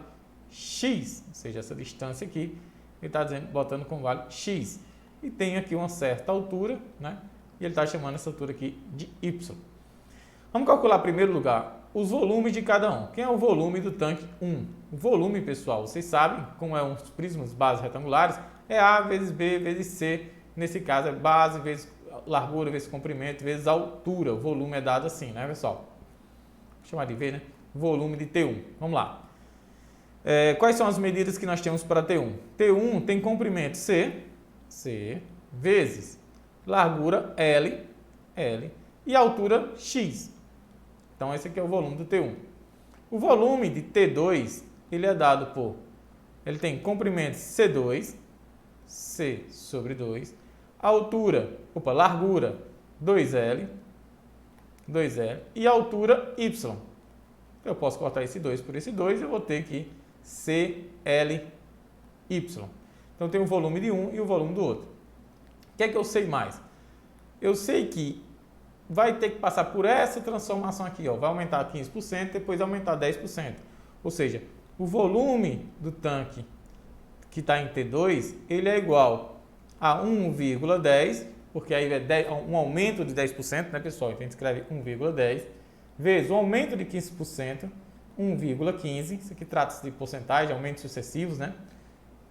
X, ou seja, essa distância aqui, ele está botando como vale X. E tem aqui uma certa altura, né? E ele está chamando essa altura aqui de Y. Vamos calcular, em primeiro lugar, os volumes de cada um. Quem é o volume do tanque 1? O volume, pessoal, vocês sabem, como é uns prismas bases retangulares, é A vezes B vezes C. Nesse caso, é base vezes largura vezes comprimento vezes altura. O volume é dado assim, né, pessoal? Vou chamar de V, né? Volume de T1. Vamos lá. Quais são as medidas que nós temos para T1? T1 tem comprimento C vezes largura L e altura X. Então, esse aqui é o volume do T1. O volume de T2, ele é dado por... Ele tem comprimento C2, C sobre 2, largura 2L e altura Y. Eu posso cortar esse 2 por esse 2 e eu vou ter aqui CLY. Então, eu tenho o volume de um e o volume do outro. O que é que eu sei mais? Eu sei que vai ter que passar por essa transformação aqui, ó. Vai aumentar 15%, depois aumentar 10%. Ou seja, o volume do tanque que está em T2, ele é igual a 1,10, porque aí é um aumento de 10%, né, pessoal? Então, a gente escreve 1,10, vezes o aumento de 15%, 1,15. Isso aqui trata-se de porcentagem, aumentos sucessivos, né?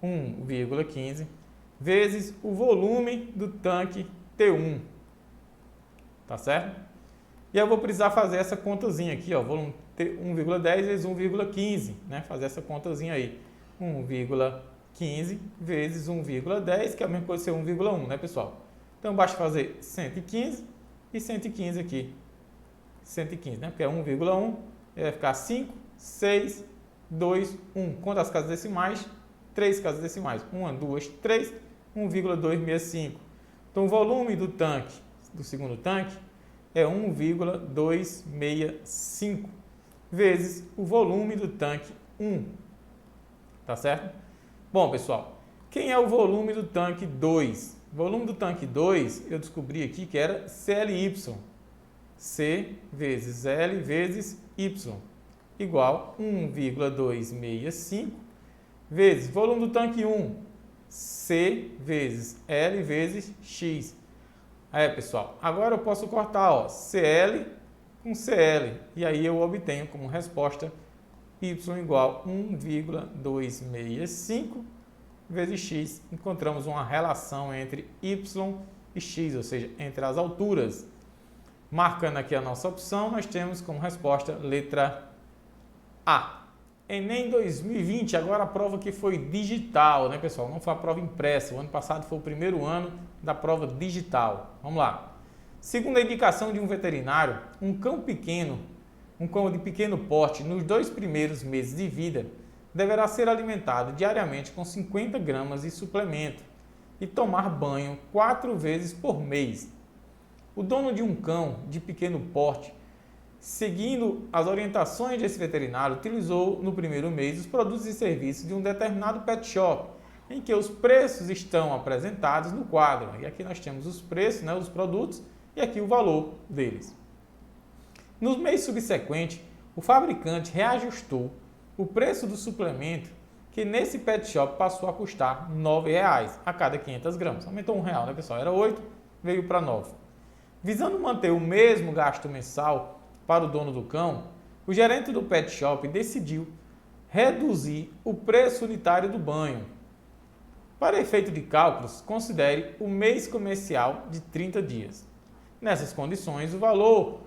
1,15, vezes o volume do tanque T1. Tá certo? E eu vou precisar fazer essa contazinha aqui, ó, volume 1,10 vezes 1,15, né? Fazer essa contazinha aí. 1,15 vezes 1,10, que é a mesma coisa ser 1,1, né, pessoal? Então, basta fazer 115 e 115 aqui. 115, né? Porque é 1,1, vai ficar 5, 6, 2, 1. Quantas casas decimais? 3 casas decimais. 1, 2, 3, 1,265. Então, o volume do tanque, do segundo tanque, é 1,265 vezes o volume do tanque 1. Tá certo? Bom, pessoal, quem é o volume do tanque 2? O volume do tanque 2, eu descobri aqui que era CLY. C vezes L vezes Y, igual 1,265 vezes volume do tanque 1, C vezes L vezes X. Aí, pessoal, agora eu posso cortar, ó, CL com CL, e aí eu obtenho como resposta Y igual 1,265 vezes X. Encontramos uma relação entre Y e X, ou seja, entre as alturas. Marcando aqui a nossa opção, nós temos como resposta letra A. Enem 2020, agora a prova que foi digital, né, pessoal? Não foi a prova impressa. O ano passado foi o primeiro ano da prova digital. Vamos lá. Segundo a indicação de um veterinário, um cão de pequeno porte, nos 2 primeiros meses de vida, deverá ser alimentado diariamente com 50 gramas de suplemento e tomar banho 4 vezes por mês. O dono de um cão de pequeno porte, seguindo as orientações desse veterinário, utilizou no primeiro mês os produtos e serviços de um determinado pet shop, em que os preços estão apresentados no quadro. E aqui nós temos os preços, né, os produtos, e aqui o valor deles. No mês subsequente, o fabricante reajustou o preço do suplemento, que nesse pet shop passou a custar R$ 9,00 a cada 500 gramas. Aumentou R$1, né, pessoal? Era 8, veio para 9. Visando manter o mesmo gasto mensal para o dono do cão, o gerente do pet shop decidiu reduzir o preço unitário do banho. Para efeito de cálculos, considere o mês comercial de 30 dias. Nessas condições, o valor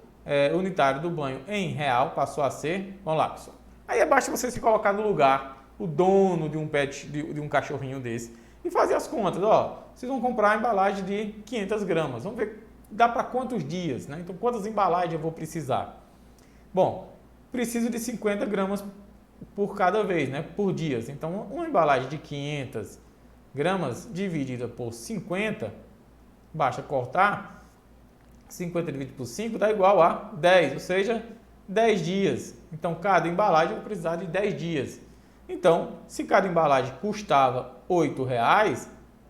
unitário do banho em real passou a ser... Vamos lá, pessoal. Aí basta você se colocar no lugar, o dono de um um cachorrinho desse, e fazer as contas. Ó, vocês vão comprar a embalagem de 500 gramas. Vamos ver dá para quantos dias, né? Então, quantas embalagens eu vou precisar? Bom, preciso de 50 gramas por cada vez, né? Por dias. Então, uma embalagem de 500 gramas dividida por 50, basta cortar, 50 dividido por 5 dá igual a 10, ou seja, 10 dias. Então, cada embalagem eu vou precisar de 10 dias. Então, se cada embalagem custava R$8,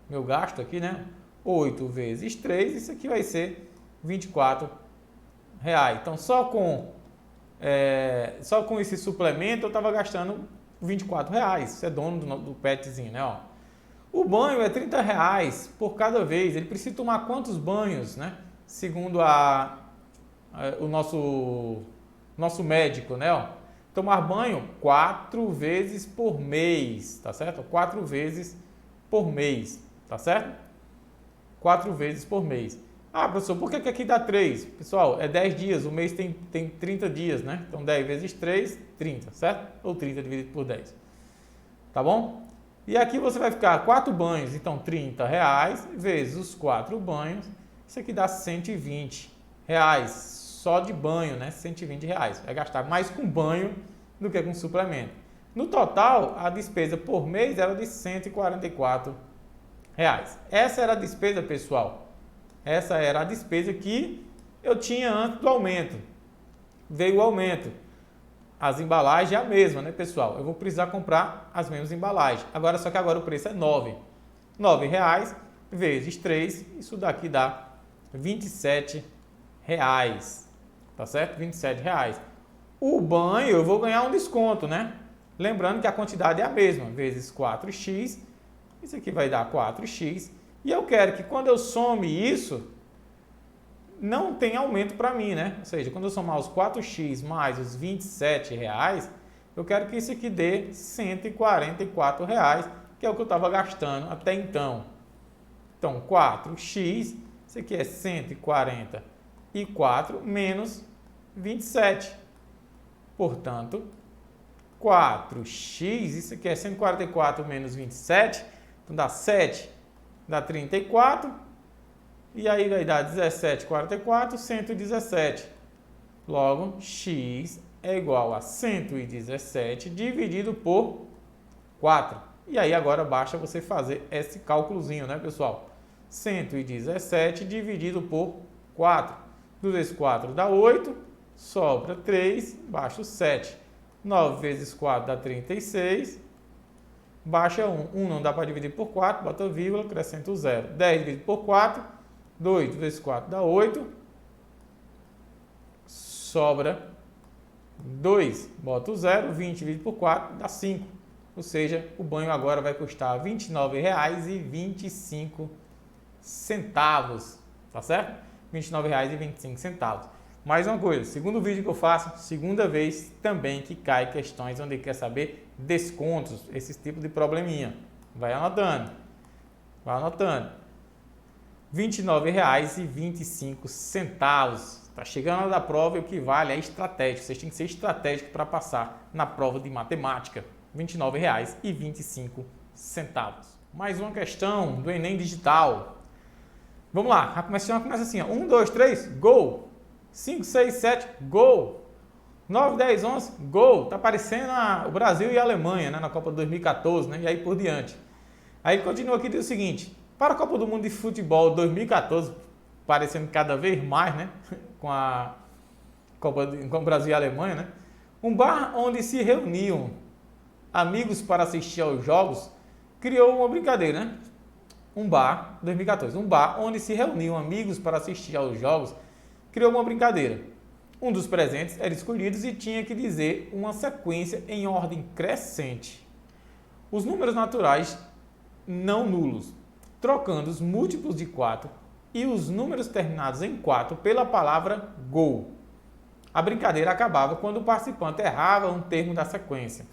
meu gasto aqui, né? 8 vezes 3, isso aqui vai ser R$24. Então, só com esse suplemento eu estava gastando R$24. Você é dono do petzinho, né? Ó. O banho é R$30 por cada vez. Ele precisa tomar quantos banhos, né? Segundo o nosso médico, né? Ó. Tomar banho 4 vezes por mês, tá certo? 4 vezes por mês, tá certo? 4 vezes por mês. Ah, professor, por que aqui dá 3? Pessoal, é 10 dias, o mês tem 30 dias, né? Então 10 vezes 3, 30, certo? Ou 30 dividido por 10. Tá bom? E aqui você vai ficar 4 banhos, então R$30 vezes os 4 banhos, isso aqui dá R$120. Só de banho, né? R$120. Vai gastar mais com banho do que com suplemento. No total, a despesa por mês era de R$144. Essa era a despesa, pessoal. Essa era a despesa que eu tinha antes do aumento. Veio o aumento. As embalagens é a mesma, né, pessoal? Eu vou precisar comprar as mesmas embalagens. Só que agora o preço é R$9 vezes 3, isso daqui dá R$27. Tá certo? R$27. O banho eu vou ganhar um desconto, né? Lembrando que a quantidade é a mesma, vezes 4x. Isso aqui vai dar 4x. E eu quero que quando eu some isso, não tenha aumento para mim, né? Ou seja, quando eu somar os 4x mais os R$27, eu quero que isso aqui dê R$144, que é o que eu estava gastando até então. Então, 4x, isso aqui é 144 menos 27. Portanto, 4x, isso aqui é 144 menos 27, então dá 7, dá 34, e aí vai dar 17,44, 117. Logo, x é igual a 117 dividido por 4. E aí agora basta você fazer esse cálculozinho, né, pessoal? 117 dividido por 4. 2 vezes 4 dá 8, sobra 3, baixa o 7. 9 vezes 4 dá 36, baixa 1. 1 não dá para dividir por 4, bota vírgula, acrescenta o 0. 10 dividido por 4, 2 vezes 4 dá 8, sobra 2, bota o 0, 20 dividido por 4 dá 5. Ou seja, o banho agora vai custar R$ 29,25, tá certo? R$ 29,25. Mais uma coisa, segundo vídeo que eu faço, segunda vez também que cai questões onde quer saber descontos, esse tipo de probleminha. Vai anotando. R$ 29,25. Está chegando a hora da prova e o que vale é estratégico. Vocês têm que ser estratégicos para passar na prova de matemática. R$ 29,25. Mais uma questão do Enem Digital. Vamos lá, a questão começa assim, ó. 1, 2, 3, gol! 5, 6, 7, gol! 9, 10, 11, gol! Tá parecendo o Brasil e a Alemanha, né, na Copa de 2014, né, e aí por diante. Aí ele continua aqui e diz o seguinte, para a Copa do Mundo de Futebol 2014, parecendo cada vez mais, né, com a Copa com o Brasil e a Alemanha, né, um bar onde se reuniam amigos para assistir aos jogos, criou uma brincadeira, né? 2014, um bar onde se reuniam amigos para assistir aos jogos, criou uma brincadeira. Um dos presentes era escolhido e tinha que dizer uma sequência em ordem crescente. Os números naturais não nulos, trocando os múltiplos de 4 e os números terminados em 4 pela palavra gol. A brincadeira acabava quando o participante errava um termo da sequência.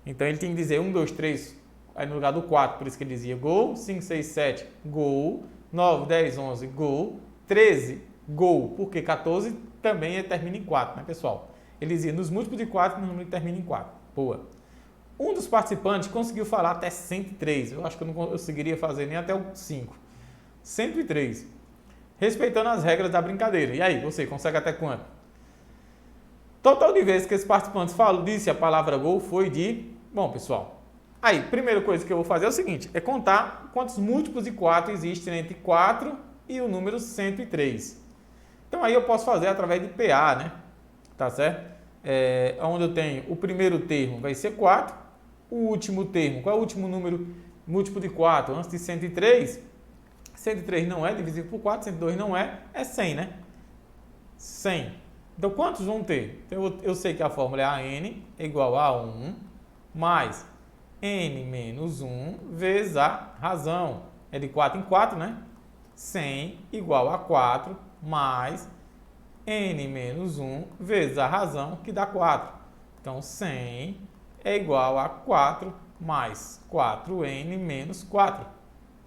Então ele tinha que dizer 1, 2, 3, aí no lugar do 4, por isso que ele dizia gol, 5, 6, 7, gol, 9, 10, 11, gol, 13, gol, porque 14 também termina em 4, né, pessoal? Ele dizia nos múltiplos de 4, no número termina em 4. Boa. Um dos participantes conseguiu falar até 103. Eu acho que eu não conseguiria fazer nem até o 5. 103. respeitando as regras da brincadeira. E aí, você consegue até quanto? Total de vezes que esse participante disse a palavra gol foi de... Bom, pessoal, aí, primeira coisa que eu vou fazer é o seguinte, é contar quantos múltiplos de 4 existem entre 4 e o número 103. Então, aí eu posso fazer através de PA, né? Tá certo? Onde eu tenho o primeiro termo vai ser 4, o último termo, qual é o último número múltiplo de 4? Antes de 103, 103 não é divisível por 4, 102 não é 100, né? 100. Então, quantos vão ter? Então, eu sei que a fórmula é AN é igual a 1 mais N menos 1 vezes a razão. É de 4 em 4, né? 100 igual a 4 mais N menos 1 vezes a razão, que dá 4. Então, 100 é igual a 4 mais 4N menos 4.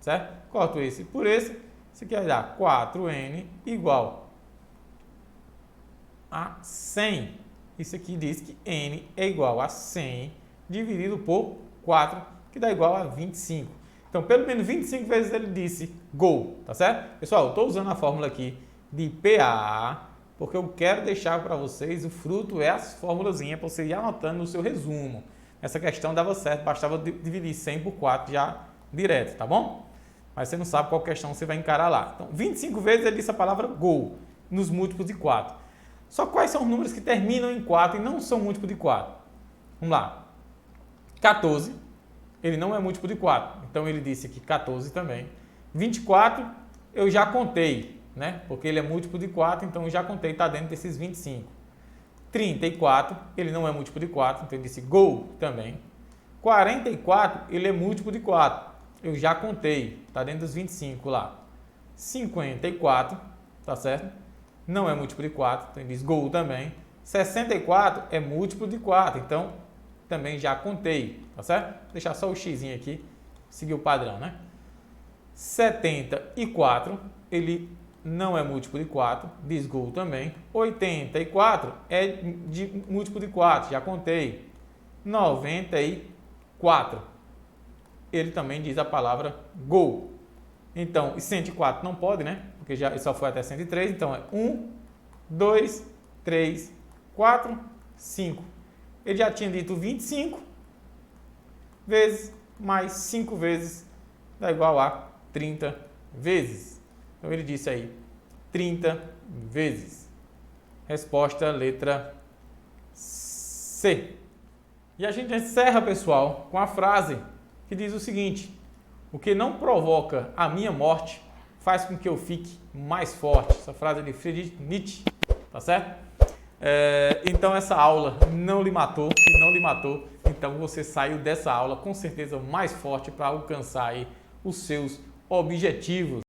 Certo? Corto esse por esse. Isso aqui vai dar 4N igual a 100. Isso aqui diz que N é igual a 100 dividido por 4, que dá igual a 25. Então, pelo menos 25 vezes ele disse gol, tá certo? Pessoal, eu estou usando a fórmula aqui de PA, porque eu quero deixar para vocês, o fruto é as formulazinhas para você ir anotando no seu resumo. Essa questão dava certo, bastava dividir 100 por 4 já direto, tá bom? Mas você não sabe qual questão você vai encarar lá. Então, 25 vezes ele disse a palavra gol nos múltiplos de 4. Só quais são os números que terminam em 4 e não são múltiplo de 4? Vamos lá. 14, ele não é múltiplo de 4. Então, ele disse aqui 14 também. 24, eu já contei, né? Porque ele é múltiplo de 4, então eu já contei, está dentro desses 25. 34, ele não é múltiplo de 4, então ele disse gol também. 44, ele é múltiplo de 4. Eu já contei, está dentro dos 25 lá. 54, tá certo? Não é múltiplo de 4, então ele diz gol também. 64 é múltiplo de 4, então também já contei, tá certo? Vou deixar só o x aqui, seguir o padrão, né? 74, ele não é múltiplo de 4, diz gol também. 84 é de múltiplo de 4, já contei. 94, ele também diz a palavra gol. Então, e 104 não pode, né? Porque já só foi até 103, então é 1, 2, 3, 4, 5. Ele já tinha dito 25 vezes mais 5 vezes dá igual a 30 vezes. Então, ele disse aí 30 vezes. Resposta letra C. E a gente encerra, pessoal, com a frase que diz o seguinte: o que não provoca a minha morte faz com que eu fique mais forte. Essa frase é de Friedrich Nietzsche, tá certo? Então essa aula não lhe matou. Se não lhe matou, então você saiu dessa aula com certeza mais forte para alcançar aí os seus objetivos.